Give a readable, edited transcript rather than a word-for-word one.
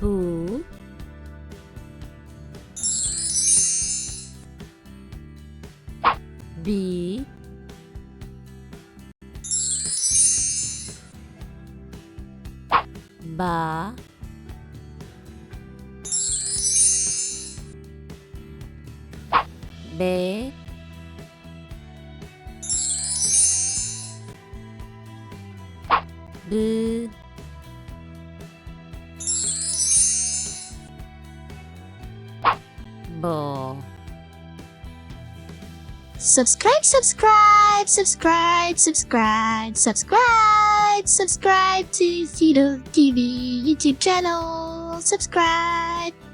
bu bi ba be bu bo. Subscribe to Fidel TV YouTube channel. Subscribe.